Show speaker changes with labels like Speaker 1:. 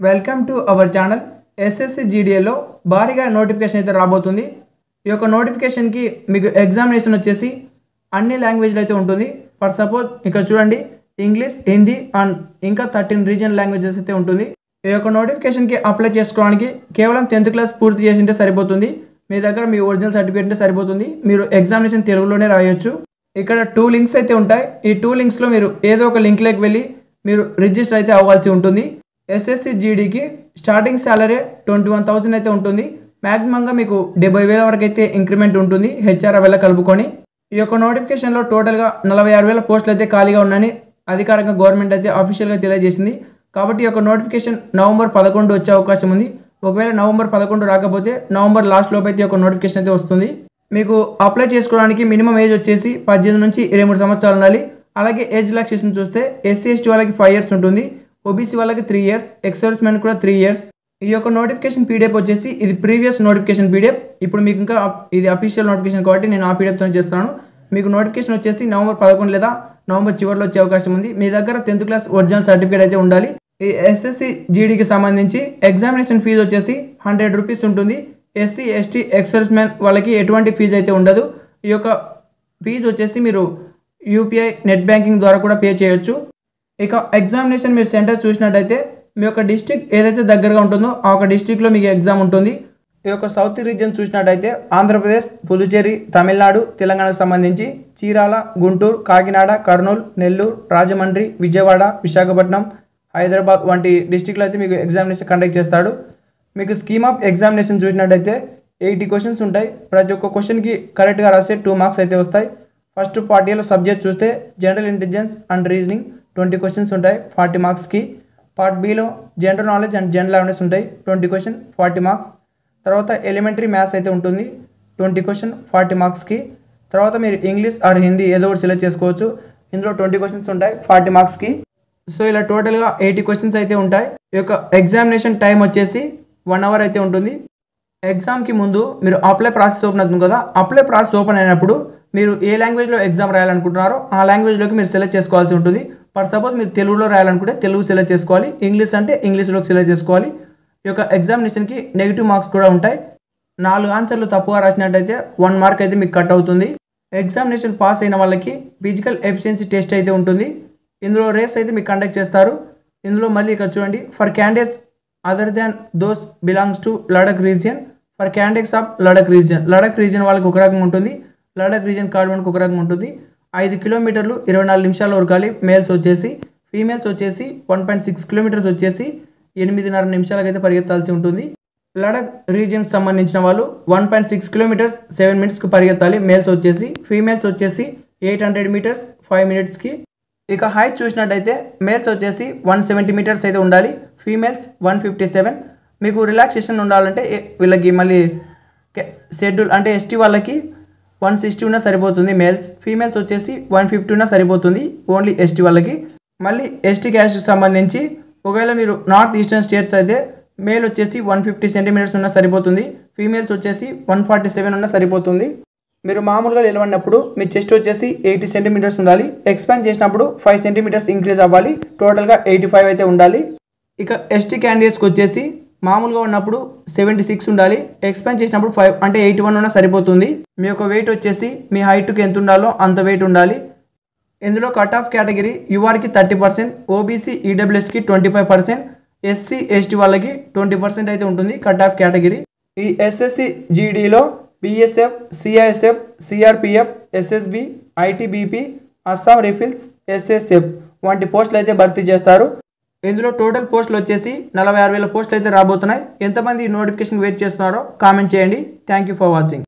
Speaker 1: Welcome to our channel. SSC జీడీఏలో భారీగా notification అయితే రాబోతుంది. ఈ యొక్క నోటిఫికేషన్కి మీకు ఎగ్జామినేషన్ వచ్చేసి అన్ని లాంగ్వేజ్లో అయితే ఉంటుంది. ఫర్ సపోజ్ ఇక్కడ చూడండి, ఇంగ్లీష్, హిందీ అండ్ ఇంకా 13 రీజనల్ లాంగ్వేజెస్ అయితే ఉంటుంది. ఈ యొక్క నోటిఫికేషన్కి అప్లై చేసుకోవడానికి కేవలం 10th క్లాస్ పూర్తి చేసింటే సరిపోతుంది. మీ దగ్గర మీ ఒరిజినల్ సర్టిఫికేట్ ఉంటే సరిపోతుంది. మీరు ఎగ్జామినేషన్ తెలుగులోనే రాయొచ్చు. ఇక్కడ 2 లింక్స్ అయితే ఉంటాయి. ఈ 2 లింక్స్లో మీరు ఏదో ఒక లింక్లోకి వెళ్ళి మీరు రిజిస్టర్ అయితే అవ్వాల్సి ఉంటుంది. ఎస్ఎస్సి జీడీకి స్టార్టింగ్ శాలరీ 21,000 అయితే ఉంటుంది. మ్యాక్సిమంగా మీకు 70,000 వరకు అయితే ఇంక్రిమెంట్ ఉంటుంది హెచ్ఆర్ఏ కలుపుకొని. ఈ యొక్క నోటిఫికేషన్లో టోటల్గా 46,000 పోస్టులు అయితే ఖాళీగా ఉన్నాయని అధికారికంగా గవర్నమెంట్ అయితే అఫీషియల్గా తెలియజేసింది. కాబట్టి ఈ యొక్క నోటిఫికేషన్ నవంబర్ 11 వచ్చే అవకాశం ఉంది. ఒకవేళ నవంబర్ 11 రాకపోతే నవంబర్ లాస్ట్ లోపు అయితే ఒక నోటిఫికేషన్ అయితే వస్తుంది. మీకు అప్లై చేసుకోవడానికి మినిమం ఏజ్ వచ్చేసి 18 నుంచి 23 సంవత్సరాలు ఉండాలి. అలాగే ఏజ్ రిలాక్సేషన్ చూస్తే ఎస్సీ ఎస్టీ వాళ్ళకి 5 years ఉంటుంది, ఓబీసీ వాళ్ళకి 3 years, ఎక్స్ సర్వీస్ మెన్ కూడా 3 years. ఈ యొక్క నోటిఫికేషన్ పీడిఎఫ్ వచ్చేసి ఇది ప్రీవియస్ నోటిఫికేషన్ పీడిఎఫ్. ఇప్పుడు మీకు ఇంకా ఇది అఫీషియల్ నోటిఫికేషన్ కాబట్టి నేను ఆ పీడిఎఫ్తో చేస్తున్నాను. మీకు నోటిఫికేషన్ వచ్చేసి నవంబర్ 11 లేదా నవంబర్ చివరిలో వచ్చే అవకాశం ఉంది. మీ దగ్గర 10th క్లాస్ ఒరిజినల్ సర్టిఫికేట్ అయితే ఉండాలి. ఈ ఎస్ఎస్సి జీడీకి సంబంధించి ఎగ్జామినేషన్ ఫీజు వచ్చేసి 100 రూపీస్ ఉంటుంది. SC ST ex service men వాళ్ళకి ఎటువంటి ఫీజు అయితే ఉండదు. ఈ యొక్క ఫీజు వచ్చేసి మీరు యూపీఐ నెట్ బ్యాంకింగ్ ద్వారా కూడా పే చేయొచ్చు. ఇక ఎగ్జామినేషన్ మీరు సెంటర్ చూసినట్టయితే మీ యొక్క డిస్ట్రిక్ట్ ఏదైతే దగ్గరగా ఉంటుందో ఆ ఒక డిస్ట్రిక్ట్లో మీకు ఎగ్జామ్ ఉంటుంది. ఈ యొక్క సౌత్ రీజియన్ చూసినట్టయితే ఆంధ్రప్రదేశ్, పుదుచ్చేరి, తమిళనాడు, తెలంగాణకు సంబంధించి చీరాల, గుంటూరు, కాకినాడ, కర్నూలు, నెల్లూరు, రాజమండ్రి, విజయవాడ, విశాఖపట్నం, హైదరాబాద్ వంటి డిస్ట్రిక్ట్లో అయితే మీకు ఎగ్జామినేషన్ కండక్ట్ చేస్తాడు. మీకు స్కీమ్ ఆఫ్ ఎగ్జామినేషన్ చూసినట్టయితే 80 క్వశ్చన్స్ ఉంటాయి. ప్రతి ఒక్క క్వశ్చన్కి కరెక్ట్గా రాస్తే 2 మార్క్స్ అయితే వస్తాయి. ఫస్ట్ పార్ట్ ఏలో సబ్జెక్ట్ చూస్తే general intelligence and reasoning 20 questions ఉంటాయి 40 మార్క్స్కి. Part below general knowledge and general awareness ఉంటాయి 20 క్వశ్చన్ 40 మార్క్స్. తర్వాత ఎలిమెంటరీ మ్యాథ్స్ అయితే ఉంటుంది 20 క్వశ్చన్ 40 మార్క్స్కి. తర్వాత మీరు ఇంగ్లీష్ ఆర్ హిందీ ఏదో ఒకటి సెలెక్ట్ చేసుకోవచ్చు. ఇందులో 20 క్వశ్చన్స్ ఉంటాయి 40 మార్క్స్కి. సో ఇలా టోటల్గా 80 క్వశ్చన్స్ అయితే ఉంటాయి. ఈ యొక్క ఎగ్జామినేషన్ టైం వచ్చేసి 1 hour అయితే ఉంటుంది. ఎగ్జామ్కి ముందు మీరు అప్లై ప్రాసెస్ ఓపెన్ అవుతుంది కదా, అప్లై ప్రాసెస్ ఓపెన్ అయినప్పుడు మీరు ఏ లాంగ్వేజ్లో ఎగ్జామ్ రాయాలనుకుంటున్నారో ఆ లాంగ్వేజ్లోకి మీరు సెలెక్ట్ చేసుకోవాల్సి ఉంటుంది. ఫర్ సపోజ్ మీరు తెలుగులో రాయాలనుకుంటే తెలుగు సెలెక్ట్ చేసుకోవాలి, ఇంగ్లీష్ అంటే ఇంగ్లీష్లోకి సెలెక్ట్ చేసుకోవాలి. ఈ యొక్క ఎగ్జామినేషన్కి నెగిటివ్ మార్క్స్ కూడా ఉంటాయి. 4 ఆన్సర్లు తప్పుగా రాసినట్టయితే 1 మార్క్ అయితే మీకు కట్ అవుతుంది. ఎగ్జామినేషన్ పాస్ అయిన వాళ్ళకి ఫిజికల్ ఎఫిషియన్సీ టెస్ట్ అయితే ఉంటుంది. ఇందులో రేస్ అయితే మీకు కండక్ట్ చేస్తారు. ఇందులో మళ్ళీ ఇక్కడ చూడండి, for candidates other than those belongs to Ladakh region, for candidates of Ladakh region. Ladakh region వాళ్ళకి ఒక రకంగా ఉంటుంది, లడక్ రీజియన్ కార్డ్ మనకు ఒక రకంగా ఉంటుంది. 5 కిలోమీటర్లు 24 నిమిషాలు ఉరకాలి మేల్స్ వచ్చేసి. ఫీమేల్స్ వచ్చేసి 1.6 కిలోమీటర్స్ వచ్చేసి 8.5 నిమిషాలకు అయితే పరిగెత్తాల్సి ఉంటుంది. లడక్ రీజియన్కి సంబంధించిన వాళ్ళు 1.6 కిలోమీటర్స్ 7 minutesకి పరిగెత్తాలి మేల్స్ వచ్చేసి. ఫీమేల్స్ వచ్చేసి 800 meters 5 minutesకి. ఇక హైట్ చూసినట్టయితే మేల్స్ వచ్చేసి 170 meters అయితే ఉండాలి, ఫీమేల్స్ 157. మీకు రిలాక్సేషన్ ఉండాలంటే వీళ్ళకి మళ్ళీ షెడ్యూల్ అంటే ఎస్టీ వాళ్ళకి 160 ఉన్నా సరిపోతుంది మేల్స్. ఫీమేల్స్ వచ్చేసి 150 ఉన్నా సరిపోతుంది ఓన్లీ ఎస్టీ వాళ్ళకి. మళ్ళీ ఎస్టీ క్యాస్ట్కి సంబంధించి ఒకవేళ మీరు నార్త్ ఈస్టర్న్ స్టేట్స్ అయితే మేల్ వచ్చేసి 150 centimeters ఉన్నా సరిపోతుంది, ఫీమేల్స్ వచ్చేసి 147 ఉన్నా సరిపోతుంది. మీరు మామూలుగా నిలబడినప్పుడు మీ చెస్ట్ వచ్చేసి 80 centimeters ఉండాలి, ఎక్స్పాండ్ చేసినప్పుడు 5 centimeters ఇంక్రీజ్ అవ్వాలి, టోటల్గా 85 అయితే ఉండాలి. ఇక ఎస్టీ క్యాండిడేట్స్కి వచ్చేసి మామూలుగా ఉన్నప్పుడు 76 ఉండాలి, ఎక్స్పాండ్ చేసినప్పుడు 5 అంటే 81 ఉన్నా సరిపోతుంది. మీ యొక్క వెయిట్ వచ్చేసి మీ హైట్కి ఎంత ఉండాలో అంత వెయిట్ ఉండాలి. ఇందులో కట్ ఆఫ్ కేటగిరీ యూఆర్కి 30%, ఓబీసీ ఈడబ్ల్యూఎస్కి 25%, ఎస్సీ ఎస్టీ వాళ్ళకి 20% అయితే ఉంటుంది కట్ ఆఫ్ కేటగిరీ. ఈ ఎస్ఎస్సి జీడీలో BSF, CISF, CRPF, SSB, ITBP, Assam rifles, SSF వంటి పోస్టులు అయితే భర్తీ చేస్తారు. ఇందులో టోటల్ పోస్టులు వచ్చేసి 46,000 పోస్టులు అయితే రాబోతున్నాయి. ఎంతమంది ఈ నోటిఫికేషన్ వెయిట్ చేస్తున్నారో కామెంట్ చేయండి. Thank you for watching.